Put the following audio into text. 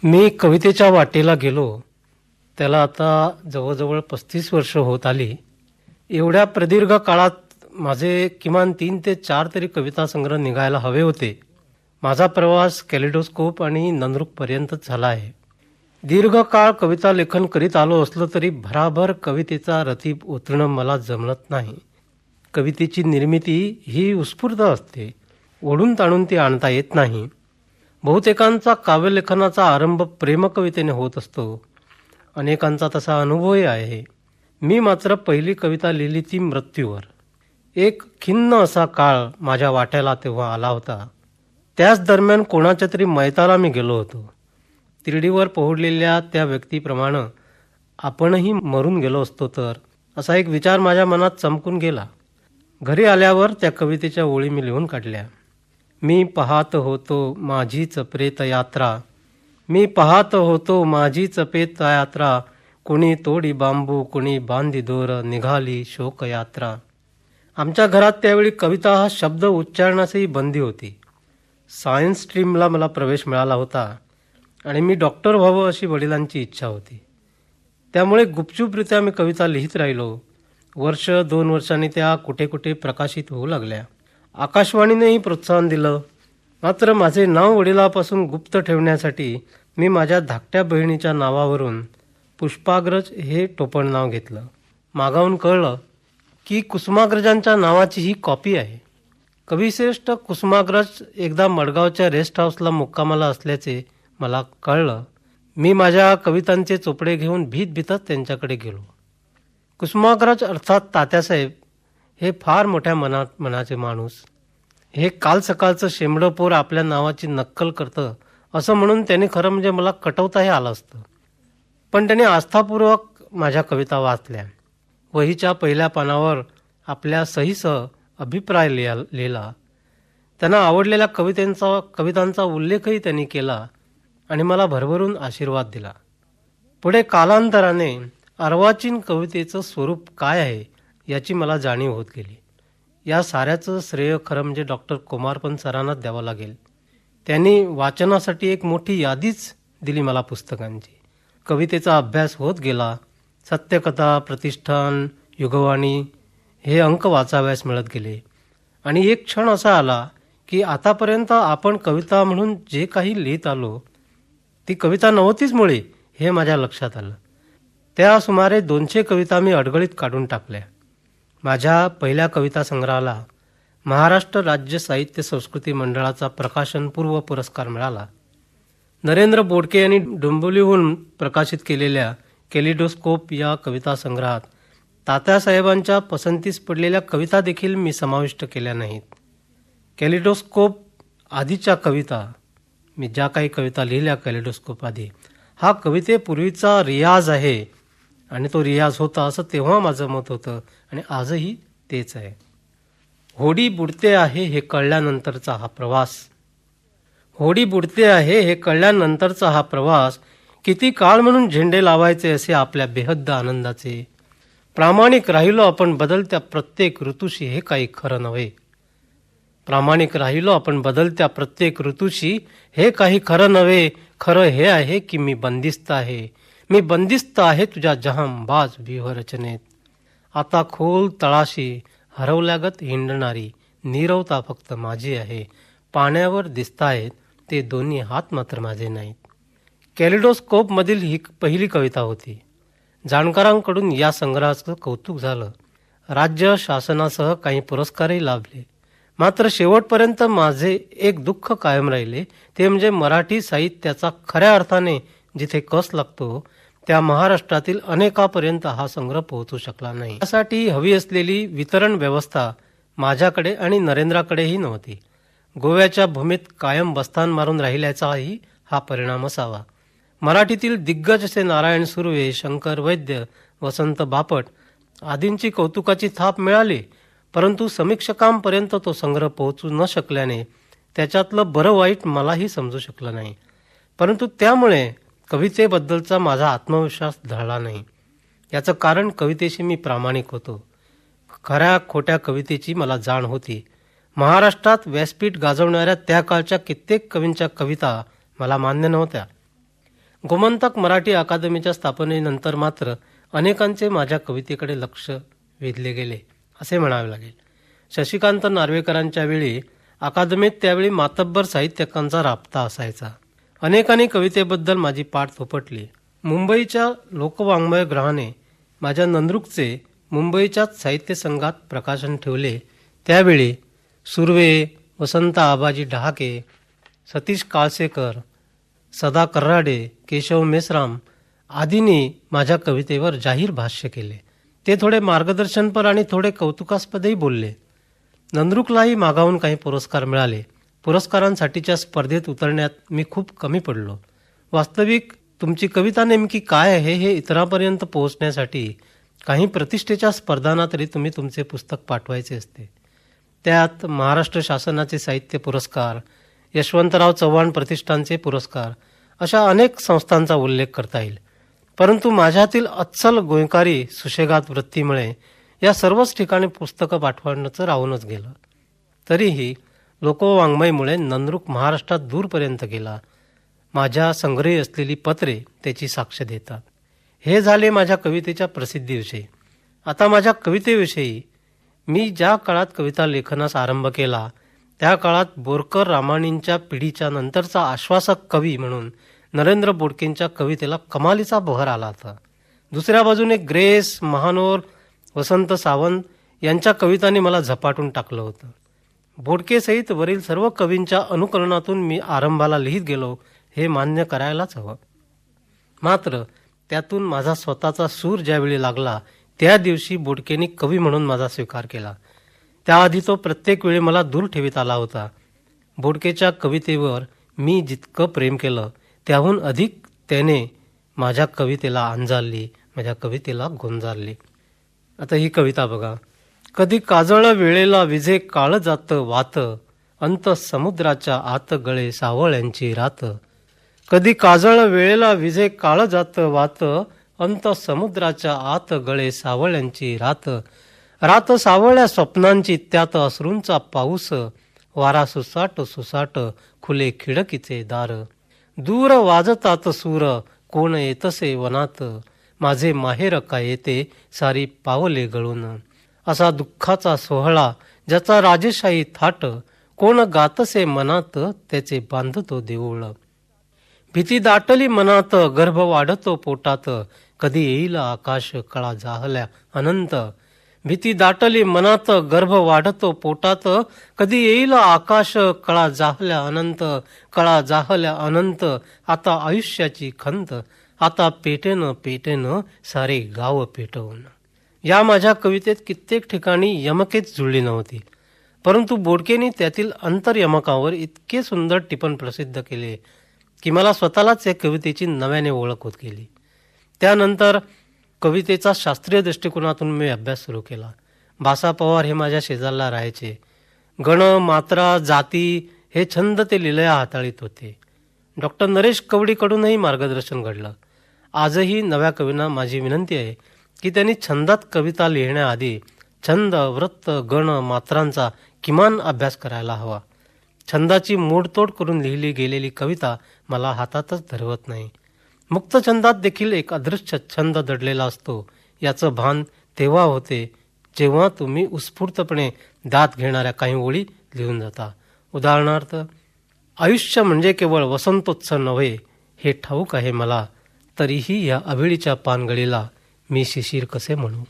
मी कवितेच्या वाटेला गेलो त्याला आता जवळजवळ 35 वर्ष होत आली. एवढ्या प्रदीर्घ काळात माझे किमान 3 ते 4 तरी कविता संग्रह निघायला हवे होते. माझा प्रवास कॅलिडोस्कोप आणि नंदुरकपर्यंतच झाला आहे. दीर्घ काळ कविता लेखन करीत आलो असलो तरी भराभर कवितेचा रथी उतरणं मला जमत नाही. कवितेची निर्मिती ही उत्स्फूर्त असते, ओढून ताणून ती आणता येत नाही. बहुतेकांचा काव्यलेखनाचा आरंभ प्रेमकवितेने होत असतो. अनेकांचा तसा अनुभवही आहे. मी मात्र पहिली कविता लिहिली ती मृत्यूवर. एक खिन्न असा काळ माझ्या वाट्याला तेव्हा आला होता. त्याच दरम्यान कोणाच्या तरी मैताला मी गेलो होतो. तिरडीवर पोहोडलेल्या त्या व्यक्तीप्रमाणे आपणही मरून गेलो असतो तर, असा एक विचार माझ्या मनात चमकून गेला. घरी आल्यावर त्या कवितेच्या ओळी मी लिहून काढल्या. मी पाहत होतो माझीच प्रेतयात्रा, मी पाहत होतो माझीच प्रेतयात्रा, कुणी तोडी बांबू कुणी बांधी दोर, निघाली शोकयात्रा. आमच्या घरात त्यावेळी कविता हा शब्द उच्चारण्यासही बंदी होती. सायन्स स्ट्रीमला मला प्रवेश मिळाला होता आणि मी डॉक्टर व्हावं अशी वडिलांची इच्छा होती. त्यामुळे गुपचूपरित्या मी कविता लिहित राहिलो. वर्ष 2 वर्षांनी त्या कुठे कुठे प्रकाशित होऊ लागल्या. आकाशवाणीनेही प्रोत्साहन दिलं. मात्र माझे नाव वडिलांपासून गुप्त ठेवण्यासाठी मी माझ्या धाकट्या बहिणीच्या नावावरून पुष्पाग्रज हे टोपण नाव घेतलं. मागाहून कळलं की कुसुमाग्रजांच्या नावाची ही कॉपी आहे. कविश्रेष्ठ कुसुमाग्रज एकदा मडगावच्या रेस्ट हाऊसला मुक्कामाला असल्याचे मला कळलं. मी माझ्या कवितांचे चोपडे घेऊन भीतभीतच त्यांच्याकडे गेलो. कुसुमाग्रज अर्थात तात्यासाहेब हे फार मोठ्या मनाचे माणूस. हे काल सकाळचं शेंबडं पोर आपल्या नावाची नक्कल करतं असं म्हणून त्यांनी खरं म्हणजे मला कटवताही आलं असतं. पण त्यांनी आस्थापूर्वक माझ्या कविता वाचल्या. वहीच्या पहिल्या पानावर आपल्या सहीसह अभिप्राय लिहिला. त्यांना आवडलेल्या कवितांचा उल्लेखही त्यांनी केला आणि मला भरभरून आशीर्वाद दिला. पुढे कालांतराने अर्वाचीन कवितेचं स्वरूप काय आहे याची मला जाणीव होत गेली. या साऱ्याचं श्रेय खरं म्हणजे डॉक्टर कुमारपंत सरांनाच द्यावं लागेल. त्यांनी वाचनासाठी एक मोठी यादीच दिली मला पुस्तकांची. कवितेचा अभ्यास होत गेला. सत्यकथा, प्रतिष्ठान, युगवाणी हे अंक वाचाव्यास मिळत गेले. आणि एक क्षण असा आला की आतापर्यंत आपण कविता म्हणून जे काही लिहित आलो ती कविता नव्हतीच मुळे हे माझ्या लक्षात आलं. त्या सुमारे 200 कविता मी अडगळीत काढून टाकल्या. माझ्या पहिल्या कविता संग्रहाला महाराष्ट्र राज्य साहित्य संस्कृती मंडळाचा प्रकाशनपूर्व पुरस्कार मिळाला. नरेंद्र बोडके यांनी डोंबिवलीहून प्रकाशित केलेल्या कॅलिडोस्कोप या कविता संग्रहात तात्यासाहेबांच्या पसंतीस पडलेल्या कविता देखील मी समाविष्ट केल्या नाहीत. कॅलिडोस्कोप आधीच्या कविता, मी ज्या काही कविता लिहिल्या कॅलिडोस्कोप आधी, हा कवितेपूर्वीचा रियाज आहे आणि तो रियाज होता असं तेव्हा माझं मत होतं आणि आजही तेच आहे. होडी बुडते आहे हे कळल्यानंतरचा हा प्रवास, होडी बुडते आहे हे कळल्यानंतरचा हा प्रवास, किती काळ म्हणून झेंडे लावायचे असे आपल्या बेहद्द आनंदाचे. प्रामाणिक राहिलो आपण बदलत्या प्रत्येक ऋतूशी हे काही खरं नव्हे. प्रामाणिक राहिलो आपण बदलत्या प्रत्येक ऋतूशी हे काही खरं नव्हे. खरं हे आहे की मी बंदिस्त आहे, मी बंदिस्त आहे तुझ्या जहांबाज व्यूहरचनेत. आता खोल तळाशी हरवल्यागत हिंडणारी नीरवता फक्त माझी आहे. पाण्यावर दिसतायत ते दोन्ही हात मात्र माझे नाहीत. कॅलिडोस्कोपमधील ही पहिली कविता होती. जाणकारांकडून या संग्रहाचं कौतुक झालं. राज्य शासनासह काही पुरस्कारही लाभले. मात्र शेवटपर्यंत माझे एक दुःख कायम राहिले, ते म्हणजे मराठी साहित्याचा खऱ्या अर्थाने जिथे कस लागतो त्या महाराष्ट्रातील अनेकापर्यंत हा संग्रह पोहोचू शकला नाही. त्यासाठी हवी असलेली वितरण व्यवस्था माझ्याकडे आणि नरेंद्राकडेही नव्हती. गोव्याच्या भूमीत कायम बस्तान मारून राहिल्याचाही हा परिणाम असावा. मराठीतील दिग्गज असे नारायण सुर्वे, शंकर वैद्य, वसंत बापट आदींची कौतुकाची थाप मिळाली, परंतु समीक्षकांपर्यंत तो संग्रह पोहोचू न शकल्याने त्याच्यातलं बरं वाईट मलाही समजू शकलं नाही. परंतु त्यामुळे कवितेबद्दलचा माझा आत्मविश्वास ढळला नाही. याचं कारण कवितेशी मी प्रामाणिक होतो. खऱ्या खोट्या कवितेची मला जाण होती. महाराष्ट्रात व्यासपीठ गाजवणाऱ्या त्या काळच्या कित्येक कवींच्या कविता मला मान्य नव्हत्या. गोमंतक मराठी अकादमीच्या स्थापनेनंतर मात्र अनेकांचे माझ्या कवितेकडे लक्ष वेधले गेले असे म्हणावे लागेल. शशिकांत नार्वेकरांच्या वेळी अकादमीत त्यावेळी मातब्बर साहित्यिकांचा राबता असायचा. अनेकांनी कवितेबद्दल माझी पाठ थोपटली. मुंबईच्या लोकवाङ्मय ग्रहाने माझ्या नंदृकचे मुंबईच्याच साहित्य संघात प्रकाशन ठेवले. त्यावेळी सुर्वे, वसंत आबाजी डहाके, सतीश काळसेकर, सदा कर्राडे, केशव मेश्राम आदींनी माझ्या कवितेवर जाहीर भाष्य केले. ते थोडे मार्गदर्शनपर आणि थोडे कौतुकास्पदही बोलले. नंदृकलाही मागाहून काही पुरस्कार मिळाले. पुरस्कारांसाठीच्या स्पर्धेत उतरण्यात मी खूप कमी पडलो. वास्तविक तुमची कविता नेमकी काय आहे हे इतरांपर्यंत पोहोचण्यासाठी काही प्रतिष्ठेच्या स्पर्धांना तरी तुम्ही तुमचे पुस्तक पाठवायचे असते. त्यात महाराष्ट्र शासनाचे साहित्य पुरस्कार, यशवंतराव चव्हाण प्रतिष्ठानचे पुरस्कार अशा अनेक संस्थांचा उल्लेख करता येईल. परंतु माझ्यातील अस्सल गोंयकारी सुशेगात वृत्तीमुळे या सर्वच ठिकाणी पुस्तकं पाठवण्याचं राहूनच गेलं. तरीही लोकवाङ्मयमुळे नंदृक महाराष्ट्रात दूरपर्यंत गेला. माझ्या संग्रही असलेली पत्रे त्याची साक्ष देतात. हे झाले माझ्या कवितेच्या प्रसिद्धीविषयी. आता माझ्या कवितेविषयी मी ज्या काळात कविता लेखनास आरंभ केला त्या काळात बोरकर रामाणींच्या पिढीच्या नंतरचा आश्वासक कवी म्हणून नरेंद्र बोडकेंच्या कवितेला कमालीचा बहर आला होता. दुसऱ्या बाजूने ग्रेस, महानोर, वसंत सावंत यांच्या कवितांनी मला झपाटून टाकलं होतं. बोडकेसहित वरील सर्व कवींच्या अनुकरणातून मी आरंभाला लिहित गेलो हे मान्य करायलाच हवं. मात्र त्यातून माझा स्वतःचा सूर ज्यावेळी लागला त्या दिवशी बोडकेंनी कवी म्हणून माझा स्वीकार केला. त्याआधी तो प्रत्येक वेळी मला दूर ठेवीत आला होता. बोडकेच्या कवितेवर मी जितकं प्रेम केलं त्याहून अधिक त्याने माझ्या कवितेला अंजारली, माझ्या कवितेला गोंजारली. आता ही कविता बघा. कधी काजळ वेळेला विजे काळ जातं वात, अंत समुद्राच्या आत गळे सावळ्यांची रात. कधी काजळ वेळेला विजे काळ जातं वात, अंत समुद्राच्या आत गळे सावळ्यांची रात. रात सावळ्या स्वप्नांची त्यात अश्रूंचा पाऊस, वारा सुसाट सुसाट खुले खिडकीचे दार. दूर वाजतात सूर कोण येतसे वनात, माझे माहेर का येते सारी पावले गळून. असा दुःखाचा सोहळा ज्याचा राजेशाही थाट, कोण गातसे मनात त्याचे बांधतो देऊळ. भीती दाटली मनात गर्भ वाढतो पोटात, कधी येईल आकाश कळा जाहल्या अनंत. भीती दाटली मनात गर्भ वाढतो पोटात, कधी येईल आकाश कळा जाहल्या अनंत. कळा जाहल्या अनंत आता आयुष्याची खंत, आता पेटेन पेटेन सारे गाव पेटवून. या माझ्या कवितेत कित्येक ठिकाणी यमकेच जुळली नव्हती. परंतु बोडकेंनी त्यातील अंतर्यमकावर इतके सुंदर टिपण प्रसिद्ध केले की मला स्वतःलाच या कवितेची नव्याने ओळख होत गेली. त्यानंतर कवितेचा शास्त्रीय दृष्टिकोनातून मी अभ्यास सुरू केला. भासा पवार हे माझ्या शेजारला राहायचे. गण, मात्रा, जाती हे छंद ते लिलया हाताळीत होते. डॉक्टर नरेश कवडीकडूनही मार्गदर्शन घडलं. आजही नव्या कवींना माझी विनंती आहे की त्यांनी छंदात कविता लिहिण्याआधी छंद, वृत्त, गण, मात्रांचा किमान अभ्यास करायला हवा. छंदाची मोडतोड करून लिहिली गेलेली कविता मला हातातच धरवत नाही. मुक्त छंदात देखील एक अदृश्य छंद दडलेला असतो याचं भान तेव्हा होते जेव्हा तुम्ही उत्स्फूर्तपणे दात घेणाऱ्या काही ओळी लिहून जाता. उदाहरणार्थ, आयुष्य म्हणजे केवळ वसंतोत्सव नव्हे हे ठाऊक आहे मला, तरीही या अभिळीच्या पानगळीला मी शिशिर कसे म्हणू.